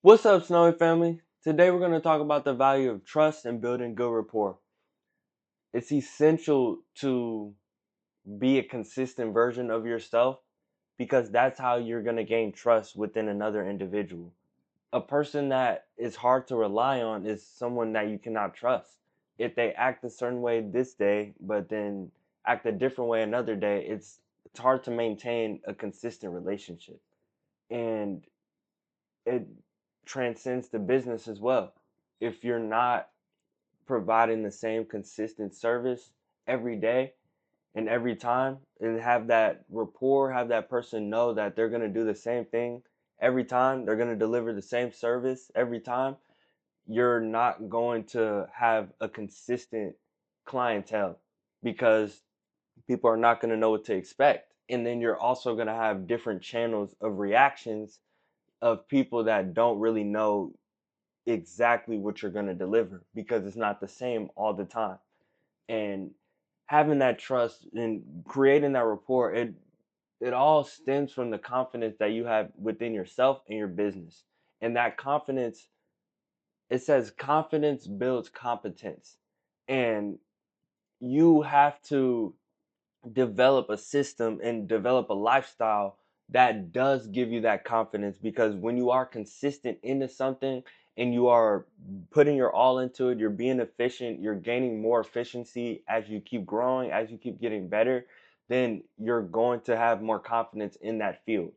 What's up, Snowy family? Today we're going to talk about the value of trust and building good rapport. It's essential to be a consistent version of yourself because that's how you're going to gain trust within another individual. A person that is hard to rely on is someone that you cannot trust. If they act a certain way this day, but then act a different way another day, it's hard to maintain a consistent relationship. And it transcends to business as well. If you're not providing the same consistent service every day and every time, and have that rapport, have that person know that they're going to do the same thing every time, they're going to deliver the same service every time, you're not going to have a consistent clientele because people are not going to know what to expect. And then you're also going to have different channels of reactions of people that don't really know exactly what you're going to deliver because it's not the same all the time. And having that trust and creating that rapport, it all stems from the confidence that you have within yourself and your business. And that confidence, it says confidence builds competence. And you have to develop a system and develop a lifestyle that does give you that confidence, because when you are consistent into something and you are putting your all into it, you're being efficient, you're gaining more efficiency as you keep growing, as you keep getting better, then you're going to have more confidence in that field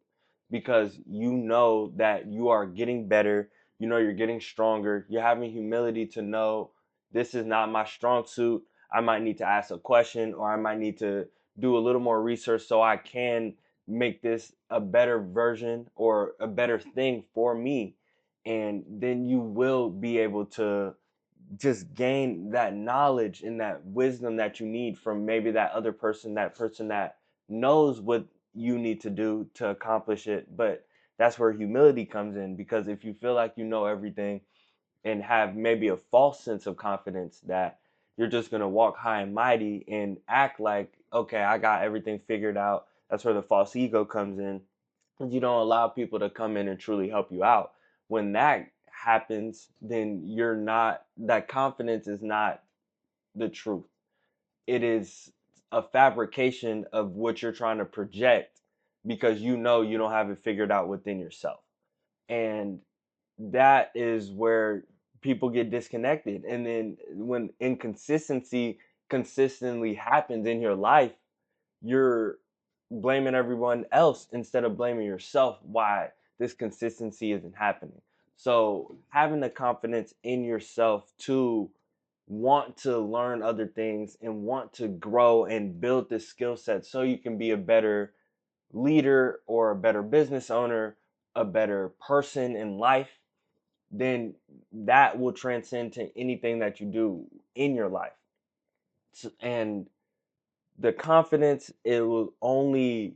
because you know that you are getting better, you know you're getting stronger, you're having humility to know this is not my strong suit. I might need to ask a question, or I might need to do a little more research so I can make this a better version or a better thing for me. And then you will be able to just gain that knowledge and that wisdom that you need from maybe that person that knows what you need to do to accomplish it. But that's where humility comes in, because if you feel like you know everything and have maybe a false sense of confidence that you're just going to walk high and mighty and act like, okay, I got everything figured out. That's where the false ego comes in. You don't allow people to come in and truly help you out. When that happens, then you're not, that confidence is not the truth. It is a fabrication of what you're trying to project because you know you don't have it figured out within yourself. And that is where people get disconnected. And then when inconsistency consistently happens in your life, you're blaming everyone else instead of blaming yourself why this consistency isn't happening. So having the confidence in yourself to want to learn other things and want to grow and build this skill set so you can be a better leader or a better business owner, a better person in life, then that will transcend to anything that you do in your life. And the confidence, it will only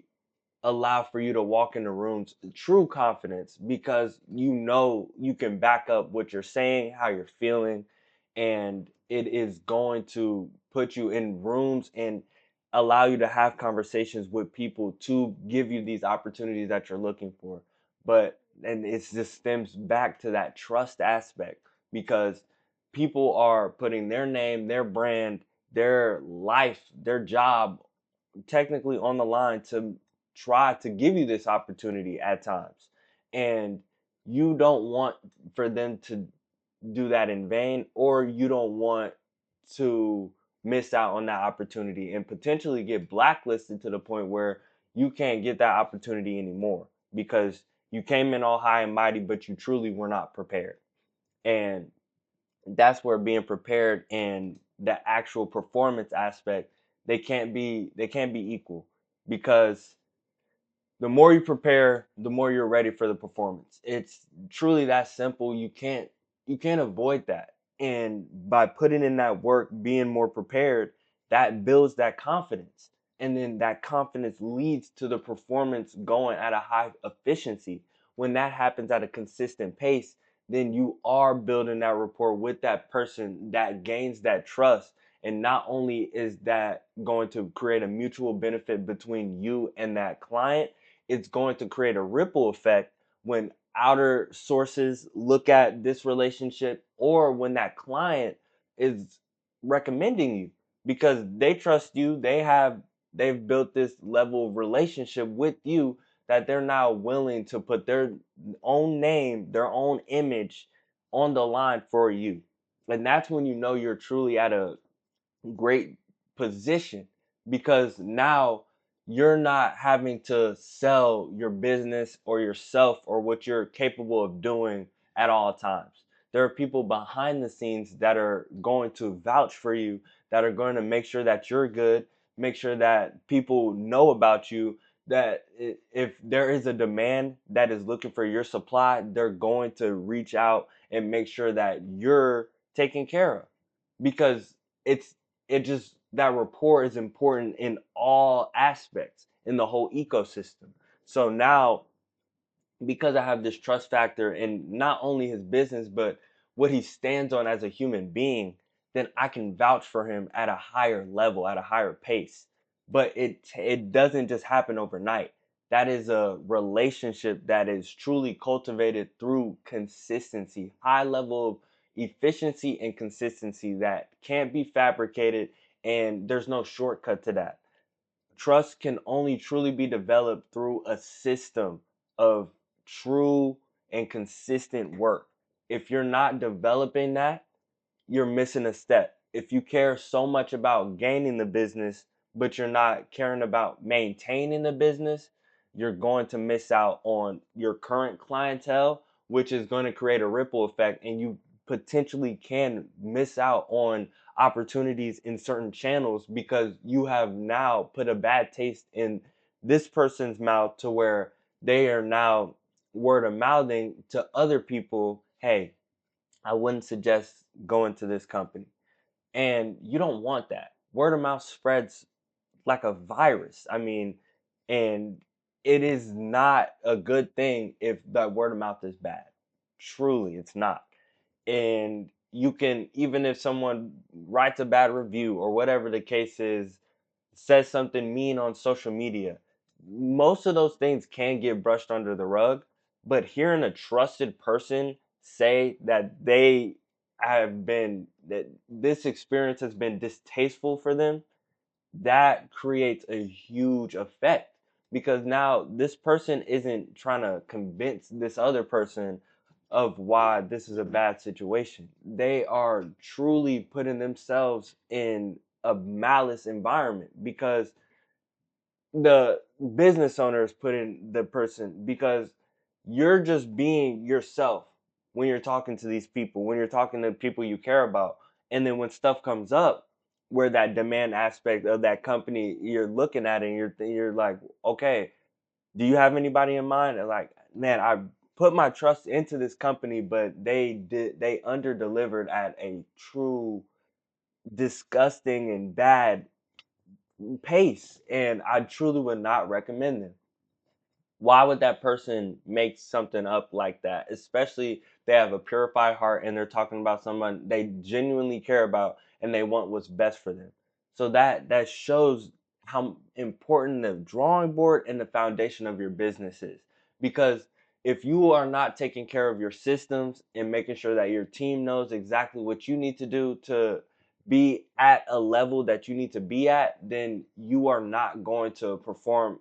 allow for you to walk into rooms, true confidence, because you know you can back up what you're saying, how you're feeling, and it is going to put you in rooms and allow you to have conversations with people to give you these opportunities that you're looking for. But and it just stems back to that trust aspect, because people are putting their name, their brand, their life, their job technically on the line to try to give you this opportunity at times. And you don't want for them to do that in vain, or you don't want to miss out on that opportunity and potentially get blacklisted to the point where you can't get that opportunity anymore because you came in all high and mighty, but you truly were not prepared. And that's where being prepared and the actual performance aspect, they can't be equal, because the more you prepare, the more you're ready for the performance. It's truly that simple. You can't avoid that. And by putting in that work, being more prepared, that builds that confidence. And then that confidence leads to the performance going at a high efficiency. When that happens at a consistent pace, then you are building that rapport with that person that gains that trust. And not only is that going to create a mutual benefit between you and that client, it's going to create a ripple effect when outer sources look at this relationship, or when that client is recommending you because they trust you, they've built this level of relationship with you that they're now willing to put their own name, their own image on the line for you. And that's when you know you're truly at a great position, because now you're not having to sell your business or yourself or what you're capable of doing at all times. There are people behind the scenes that are going to vouch for you, that are going to make sure that you're good, make sure that people know about you, that if there is a demand that is looking for your supply, they're going to reach out and make sure that you're taken care of, because it's it just that rapport is important in all aspects in the whole ecosystem. So now, because I have this trust factor in not only his business, but what he stands on as a human being, then I can vouch for him at a higher level, at a higher pace. But it doesn't just happen overnight. That is a relationship that is truly cultivated through consistency, high level of efficiency and consistency that can't be fabricated, and there's no shortcut to that. Trust can only truly be developed through a system of true and consistent work. If you're not developing that, you're missing a step. If you care so much about gaining the business, but you're not caring about maintaining the business, you're going to miss out on your current clientele, which is going to create a ripple effect. And you potentially can miss out on opportunities in certain channels because you have now put a bad taste in this person's mouth to where they are now word of mouthing to other people, hey, I wouldn't suggest going to this company. And you don't want that. Word of mouth spreads like a virus. I mean, and it is not a good thing if that word of mouth is bad. Truly, it's not. And you can, even if someone writes a bad review or whatever the case is, says something mean on social media, most of those things can get brushed under the rug. But hearing a trusted person say that that this experience has been distasteful for them, that creates a huge effect, because now this person isn't trying to convince this other person of why this is a bad situation. They are truly putting themselves in a malice environment, because the business owner is putting the person, because you're just being yourself when you're talking to these people, when you're talking to people you care about. And then when stuff comes up where that demand aspect of that company, you're looking at it and you're like, okay, do you have anybody in mind? And like, man, I put my trust into this company, but they under delivered at a true disgusting and bad pace, and I truly would not recommend them. Why would that person make something up like that? Especially they have a purified heart and they're talking about someone they genuinely care about and they want what's best for them. So that shows how important the drawing board and the foundation of your business is. Because if you are not taking care of your systems and making sure that your team knows exactly what you need to do to be at a level that you need to be at, then you are not going to perform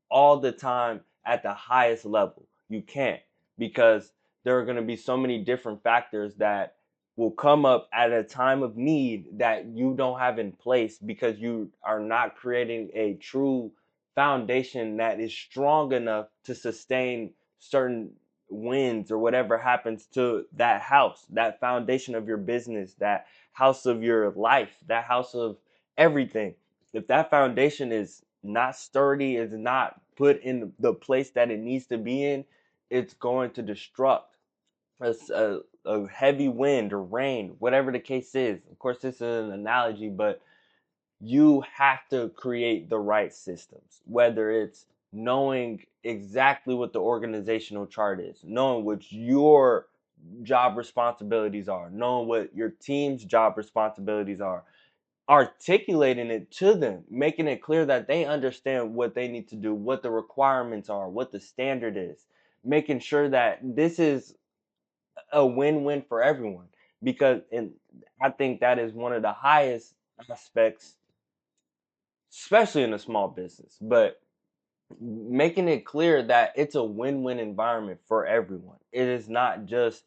all the time at the highest level. You can't, because there are going to be so many different factors that will come up at a time of need that you don't have in place, because you are not creating a true foundation that is strong enough to sustain certain wins or whatever happens to that house, that foundation of your business, that house of your life, that house of everything. If that foundation is not sturdy, is not put in the place that it needs to be in, it's going to destruct a heavy wind or rain, whatever the case is. Of course, this is an analogy, but you have to create the right systems, whether it's knowing exactly what the organizational chart is, knowing what your job responsibilities are, knowing what your team's job responsibilities are, articulating it to them, making it clear that they understand what they need to do, what the requirements are, what the standard is, making sure that this is a win-win for everyone. Because and I think that is one of the highest aspects, especially in a small business, but making it clear that it's a win-win environment for everyone. It is not just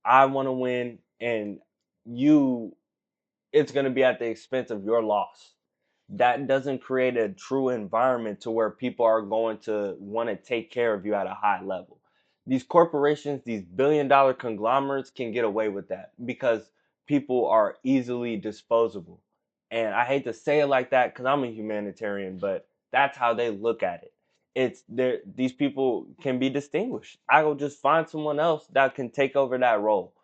I want to win and you it's going to be at the expense of your loss. That doesn't create a true environment to where people are going to want to take care of you at a high level. These corporations, these billion-dollar conglomerates can get away with that because people are easily disposable. And I hate to say it like that because I'm a humanitarian, but that's how they look at it. It's there, these people can be distinguished. I will just find someone else that can take over that role.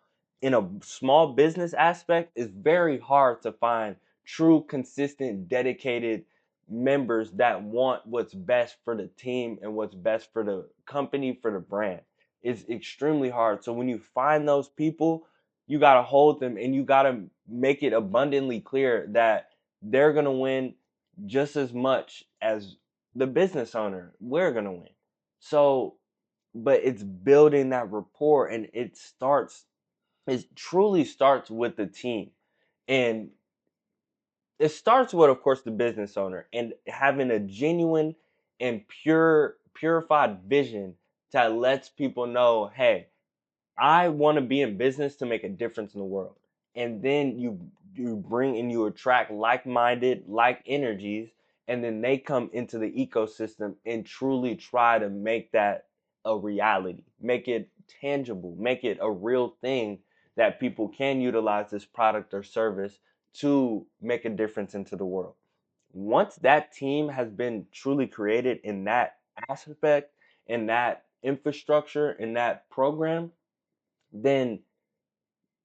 In a small business aspect, it's very hard to find true, consistent, dedicated members that want what's best for the team and what's best for the company, for the brand. It's extremely hard. So when you find those people, you got to hold them and you got to make it abundantly clear that they're going to win just as much as the business owner. We're going to win. So, but it's building that rapport and it truly starts with the team. And it starts with, of course, the business owner and having a genuine and purified vision that lets people know, hey, I want to be in business to make a difference in the world. And then you bring and you attract like-minded, like energies, and then they come into the ecosystem and truly try to make that a reality, make it tangible, make it a real thing that people can utilize this product or service to make a difference into the world. Once that team has been truly created in that aspect, in that infrastructure, in that program, then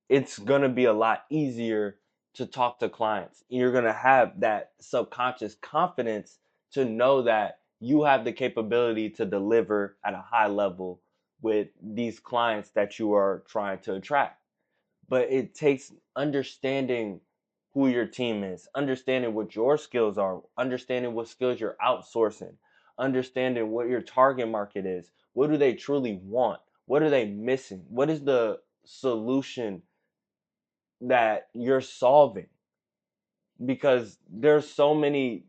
it's going to be a lot easier to talk to clients. You're going to have that subconscious confidence to know that you have the capability to deliver at a high level with these clients that you are trying to attract. But it takes understanding who your team is, understanding what your skills are, understanding what skills you're outsourcing, understanding what your target market is. What do they truly want? What are they missing? What is the solution that you're solving? Because there's so many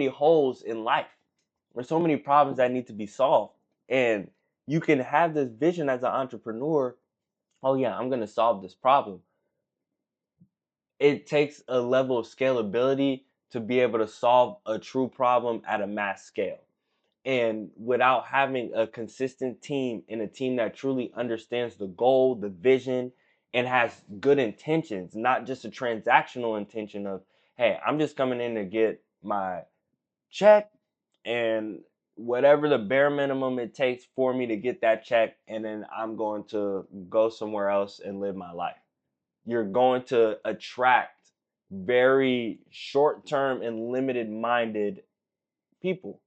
holes in life. There's so many problems that need to be solved. And you can have this vision as an entrepreneur, oh yeah, I'm going to solve this problem. It takes a level of scalability to be able to solve a true problem at a mass scale. And without having a consistent team and a team that truly understands the goal, the vision, and has good intentions, not just a transactional intention of, hey, I'm just coming in to get my check and whatever the bare minimum it takes for me to get that check, and then I'm going to go somewhere else and live my life. You're going to attract very short term and limited minded people,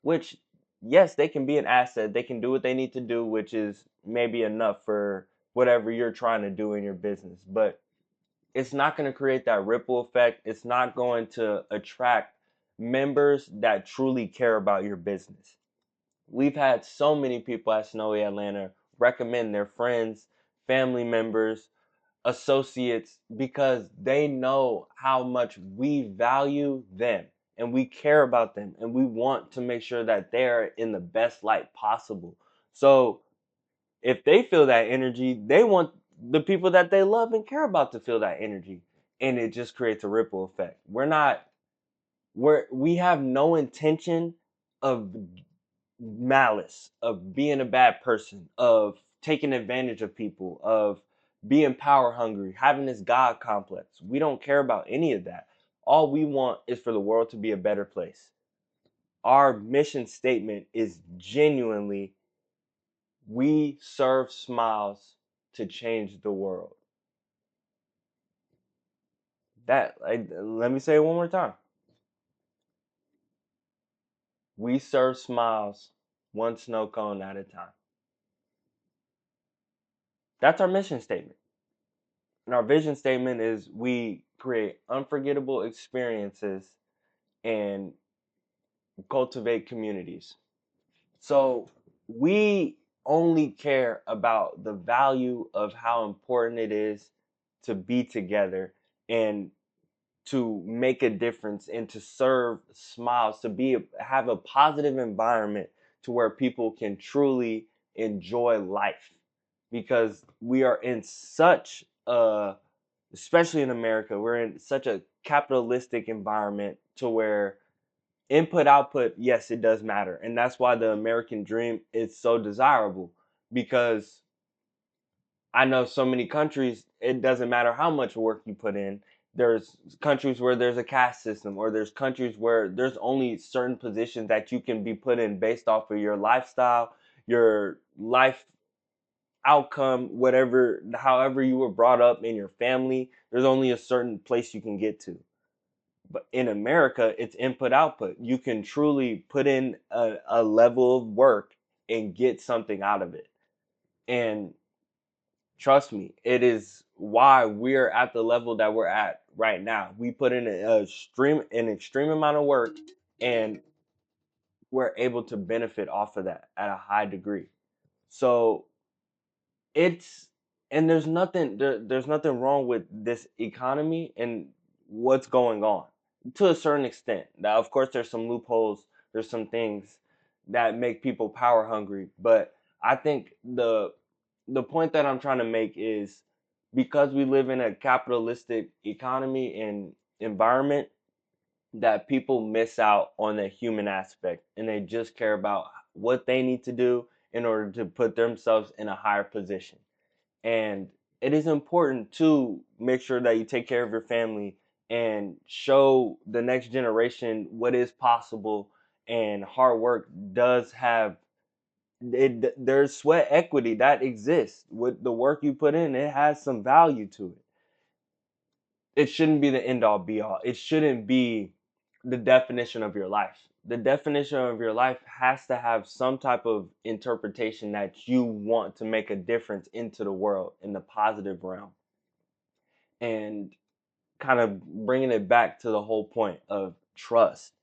which, yes, they can be an asset. They can do what they need to do, which is maybe enough for whatever you're trying to do in your business. But it's not going to create that ripple effect. It's not going to attract members that truly care about your business. We've had so many people at Snowy Atlanta recommend their friends, family members, associates because they know how much we value them and we care about them and we want to make sure that they're in the best light possible. So if they feel that energy, they want the people that they love and care about to feel that energy. And it just creates a ripple effect. We have no intention of malice, of being a bad person, of taking advantage of people, of being power hungry, having this God complex. We don't care about any of that. All we want is for the world to be a better place. Our mission statement is genuinely, we serve smiles to change the world. Let me say it one more time. We serve smiles one snow cone at a time. That's our mission statement. And our vision statement is we create unforgettable experiences and cultivate communities. So we only care about the value of how important it is to be together and to make a difference and to serve smiles, to have a positive environment to where people can truly enjoy life, because we are in such a, especially in America, we're in such a capitalistic environment to where input output, yes, it does matter, and that's why the American dream is so desirable, because I know so many countries, it doesn't matter how much work you put in. There's countries where there's a caste system, or there's countries where there's only certain positions that you can be put in based off of your lifestyle, your life outcome, whatever, however you were brought up in your family. There's only a certain place you can get to. But in America, it's input output. You can truly put in a level of work and get something out of it. And trust me, it is why we're at the level that we're at right now. We put in an extreme amount of work, and we're able to benefit off of that at a high degree. So it's, and there's nothing wrong with this economy and what's going on to a certain extent. Now, of course, there's some loopholes. There's some things that make people power hungry, but I think the point that I'm trying to make is, because we live in a capitalistic economy and environment, that people miss out on the human aspect, and they just care about what they need to do in order to put themselves in a higher position. And it is important to make sure that you take care of your family and show the next generation what is possible, and hard work does have there's sweat equity that exists with the work you put in. It has some value to it. It shouldn't be the end all be all. It shouldn't be the definition of your life. The definition of your life has to have some type of interpretation that you want to make a difference into the world in the positive realm. And kind of bringing it back to the whole point of trust.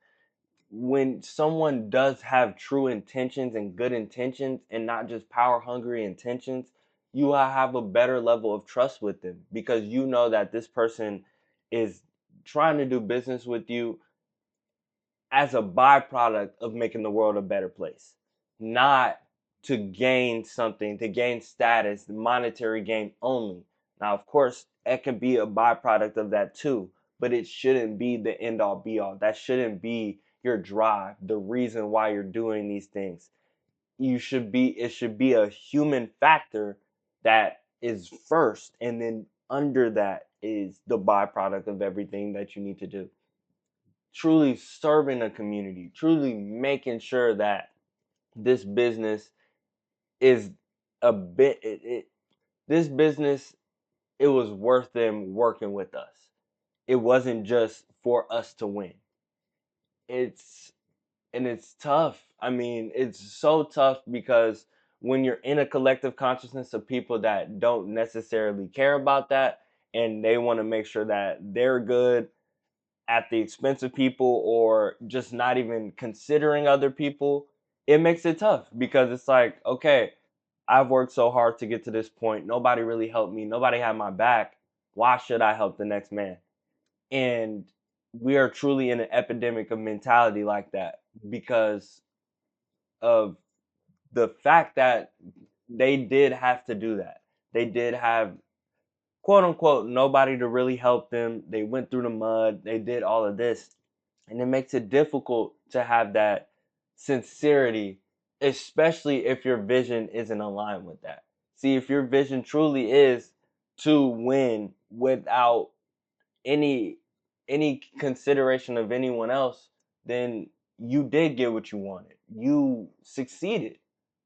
When someone does have true intentions and good intentions and not just power hungry intentions, you will have a better level of trust with them, because you know that this person is trying to do business with you as a byproduct of making the world a better place, not to gain something, to gain status, the monetary gain only. Now, of course, it could be a byproduct of that too, but it shouldn't be the end all be all. That shouldn't be your drive, the reason why you're doing these things. It should be a human factor that is first, and then under that is the byproduct of everything that you need to do. Truly serving a community, truly making sure that this business is a bit this business, it was worth them working with us. It wasn't just for us to win. It's and it's tough. I mean, it's so tough, because when you're in a collective consciousness of people that don't necessarily care about that, and they want to make sure that they're good at the expense of people, or just not even considering other people, it makes it tough, because it's like, okay, I've worked so hard to get to this point. Nobody really helped me. Nobody had my back. Why should I help the next man? And we are truly in an epidemic of mentality like that, because of the fact that they did have to do that. They did have, quote unquote, nobody to really help them. They went through the mud. They did all of this. And it makes it difficult to have that sincerity, especially if your vision isn't aligned with that. See, if your vision truly is to win without any consideration of anyone else, then you did get what you wanted. You succeeded.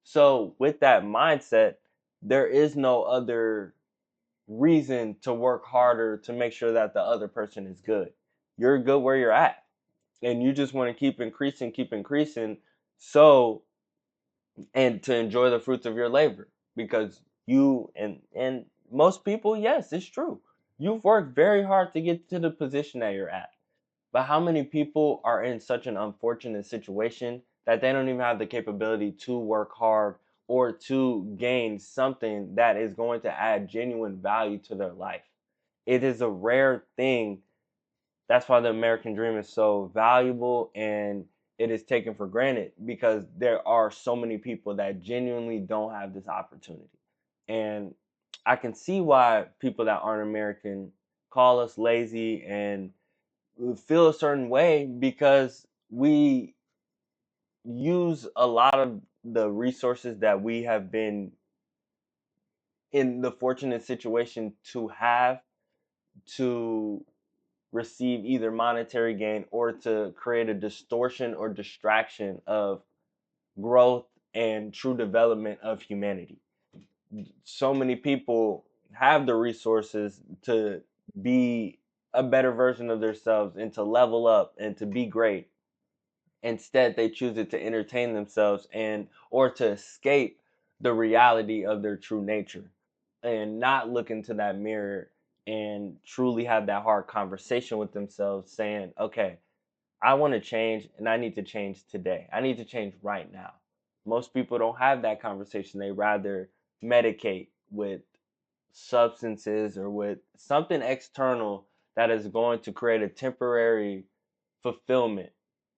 So with that mindset, there is no other reason to work harder to make sure that the other person is good. You're good where you're at, and you just want to keep increasing, so, and to enjoy the fruits of your labor, because you and most people, yes, it's true, you've worked very hard to get to the position that you're at. But how many people are in such an unfortunate situation that they don't even have the capability to work hard or to gain something that is going to add genuine value to their life. It is a rare thing. That's why the American dream is so valuable and it is taken for granted, because there are so many people that genuinely don't have this opportunity. And I can see why people that aren't American call us lazy and feel a certain way, because we use a lot of the resources that we have been in the fortunate situation to have, to receive either monetary gain or to create a distortion or distraction of growth and true development of humanity. So many people have the resources to be a better version of themselves and to level up and to be great. Instead, they choose it to entertain themselves and or to escape the reality of their true nature and not look into that mirror and truly have that hard conversation with themselves saying, okay, I want to change and I need to change today. I need to change right now. Most people don't have that conversation. They rather medicate with substances or with something external that is going to create a temporary fulfillment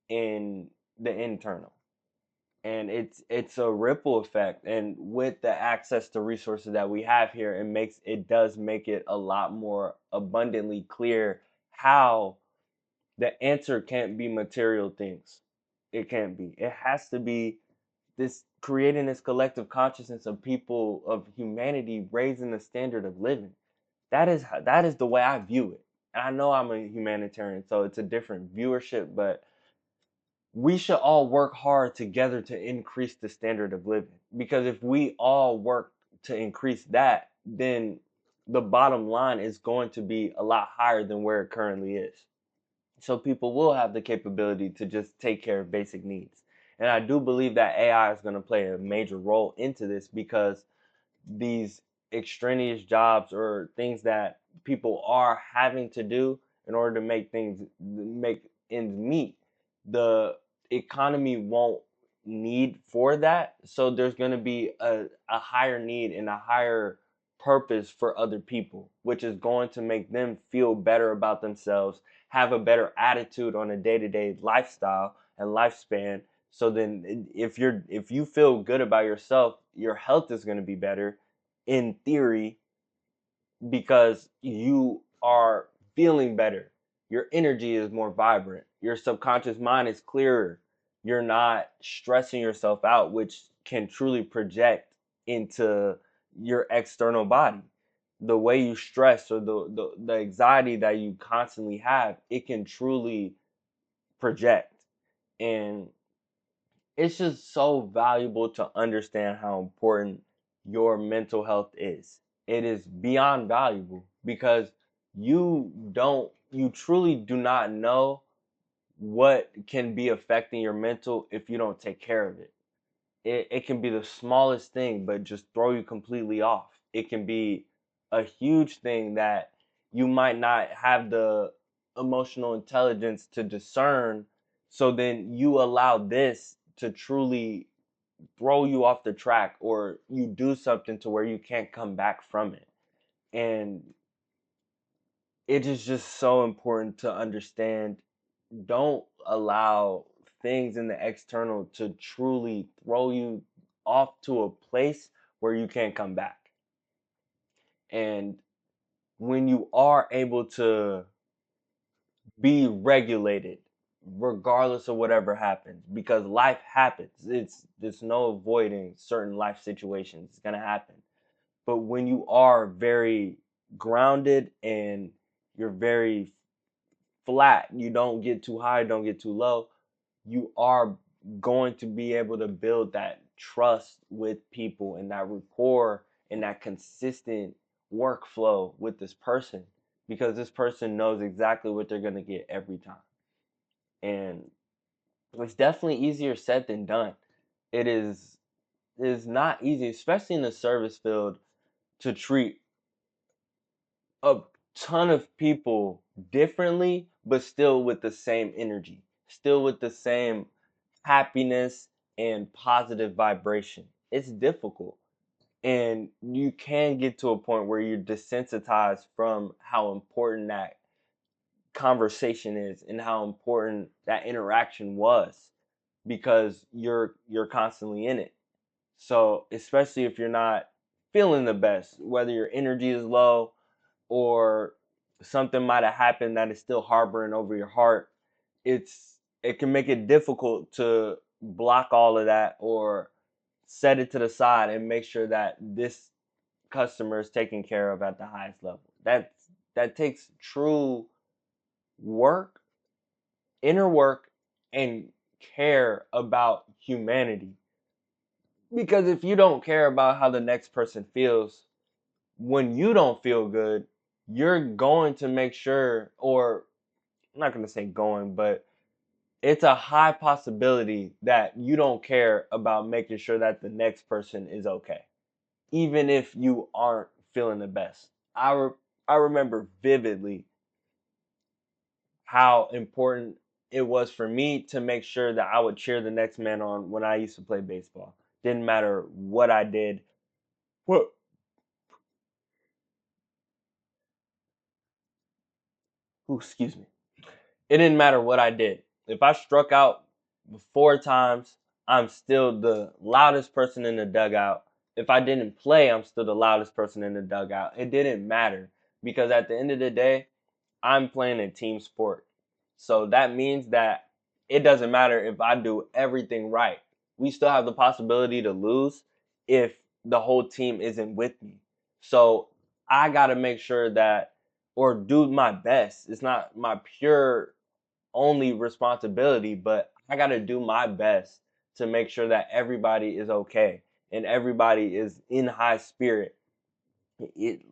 in the internal. And it's a ripple effect, and with the access to resources that we have here, it does make it a lot more abundantly clear how the answer can't be material things. It can't be. It has to be this creating this collective consciousness of people, of humanity, raising the standard of living. That is the way I view it. And I know I'm a humanitarian, so it's a different viewership, but we should all work hard together to increase the standard of living. Because if we all work to increase that, then the bottom line is going to be a lot higher than where it currently is. So people will have the capability to just take care of basic needs. And I do believe that AI is going to play a major role into this, because these extraneous jobs or things that people are having to do in order to make ends meet, the economy won't need for that. So there's going to be a higher need and a higher purpose for other people, which is going to make them feel better about themselves, have a better attitude on a day-to-day lifestyle and lifespan. So then if you feel good about yourself, your health is going to be better in theory, because you are feeling better. Your energy is more vibrant. Your subconscious mind is clearer. You're not stressing yourself out, which can truly project into your external body. The way you stress, or the anxiety that you constantly have, it can truly project. And it's just so valuable to understand how important your mental health is. It is beyond valuable, because you truly do not know what can be affecting your mental if you don't take care of it. It can be the smallest thing, but just throw you completely off. It can be a huge thing that you might not have the emotional intelligence to discern. So then you allow this to truly throw you off the track, or you do something to where you can't come back from it. And it is just so important to understand, don't allow things in the external to truly throw you off to a place where you can't come back. And when you are able to be regulated regardless of whatever happens, because life happens, it's there's no avoiding certain life situations. It's going to happen. But when you are very grounded and you're very flat, you don't get too high, don't get too low, you are going to be able to build that trust with people and that rapport and that consistent workflow with this person, because this person knows exactly what they're going to get every time. And it's definitely easier said than done. It is not easy, especially in the service field, to treat a ton of people differently, but still with the same energy, still with the same happiness and positive vibration. it's difficult. And you can get to a point where you're desensitized from how important that conversation is and how important that interaction was because you're constantly in it. So, especially if you're not feeling the best, whether your energy is low or something might have happened that is still harboring over your heart, it can make it difficult to block all of that or set it to the side and make sure that this customer is taken care of at the highest level. That takes true work, inner work, and care about humanity. Because if you don't care about how the next person feels when you don't feel good, you're going to make sure, or I'm not going to say going, but it's a high possibility that you don't care about making sure that the next person is okay, even if you aren't feeling the best. I remember vividly how important it was for me to make sure that I would cheer the next man on when I used to play baseball. Didn't matter what I did. What? Ooh, excuse me. It didn't matter what I did. If I struck out 4 times, I'm still the loudest person in the dugout. If I didn't play, I'm still the loudest person in the dugout. It didn't matter because at the end of the day, I'm playing a team sport. So that means that it doesn't matter if I do everything right. We still have the possibility to lose if the whole team isn't with me. So I got to make sure that or do my best. It's not my pure only responsibility, but I got to do my best to make sure that everybody is okay and everybody is in high spirit.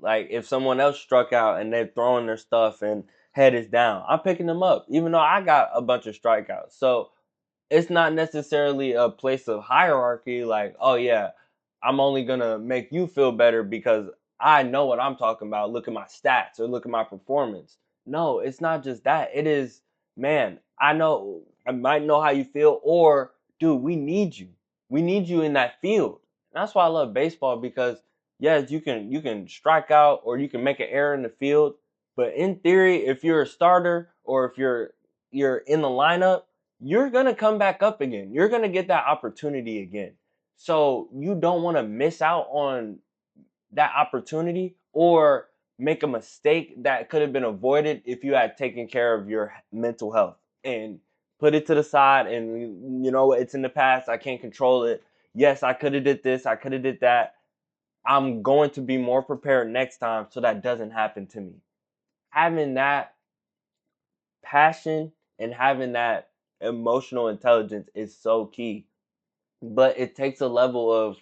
Like if someone else struck out and they're throwing their stuff and head is down, I'm picking them up, even though I got a bunch of strikeouts. So it's not necessarily a place of hierarchy like, oh yeah, I'm only gonna make you feel better because I know what I'm talking about. Look at my stats or look at my performance. No, it's not just that. It is, man, I know I might know how you feel, or dude, we need you. We need you in that field. And that's why I love baseball because yes, you can strike out or you can make an error in the field. But in theory, if you're a starter or if you're in the lineup, you're going to come back up again. You're going to get that opportunity again. So you don't want to miss out on that opportunity or make a mistake that could have been avoided if you had taken care of your mental health and put it to the side and you know it's in the past. I can't control it. Yes, I could have did this. I could have did that. I'm going to be more prepared next time so that doesn't happen to me. Having that passion and having that emotional intelligence is so key. But it takes a level of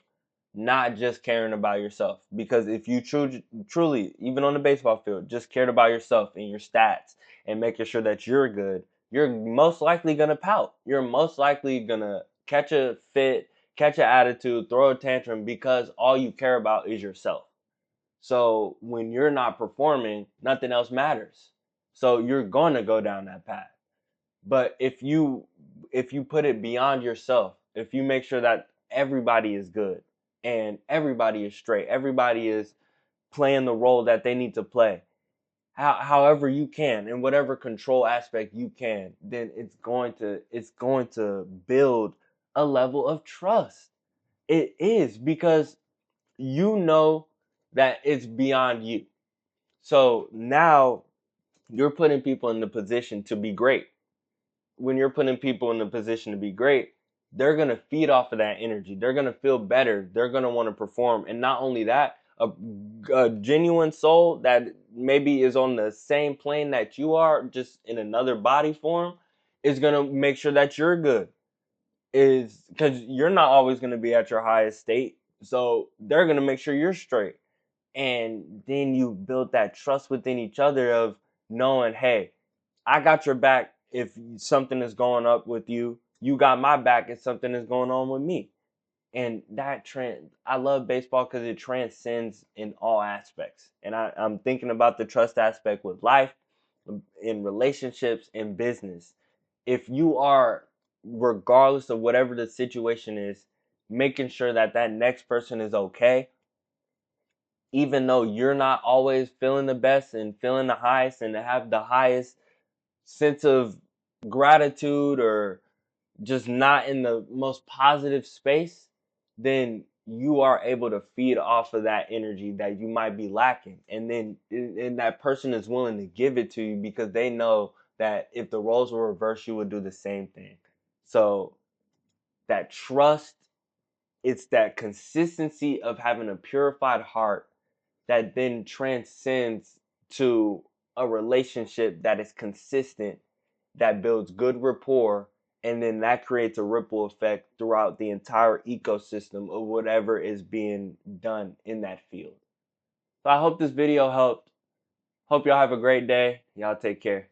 not just caring about yourself. Because if you truly, even on the baseball field, just cared about yourself and your stats and making sure that you're good, you're most likely going to pout. You're most likely going to catch a fit, catch an attitude, throw a tantrum because all you care about is yourself. So when you're not performing, nothing else matters. So you're going to go down that path. But if you put it beyond yourself, if you make sure that everybody is good and everybody is straight, everybody is playing the role that they need to play, however you can, in whatever control aspect you can, then it's going to build a level of trust. It is because you know that it's beyond you. So now you're putting people in the position to be great. When you're putting people in the position to be great, they're going to feed off of that energy. They're going to feel better. They're going to want to perform. And not only that, a genuine soul that maybe is on the same plane that you are, just in another body form, is going to make sure that you're good. Is because you're not always going to be at your highest state. So they're going to make sure you're straight. And then you build that trust within each other of knowing, hey, I got your back if something is going up with you. You got my back if something is going on with me. And that trend, I love baseball because it transcends in all aspects. And I'm thinking about the trust aspect with life, in relationships, in business. If you are, regardless of whatever the situation is, making sure that that next person is okay, even though you're not always feeling the best and feeling the highest and have the highest sense of gratitude, or just not in the most positive space, then you are able to feed off of that energy that you might be lacking. And then and that person is willing to give it to you because they know that if the roles were reversed, you would do the same thing. So that trust, it's that consistency of having a purified heart that then transcends to a relationship that is consistent, that builds good rapport, and then that creates a ripple effect throughout the entire ecosystem of whatever is being done in that field. So I hope this video helped. Hope y'all have a great day. Y'all take care.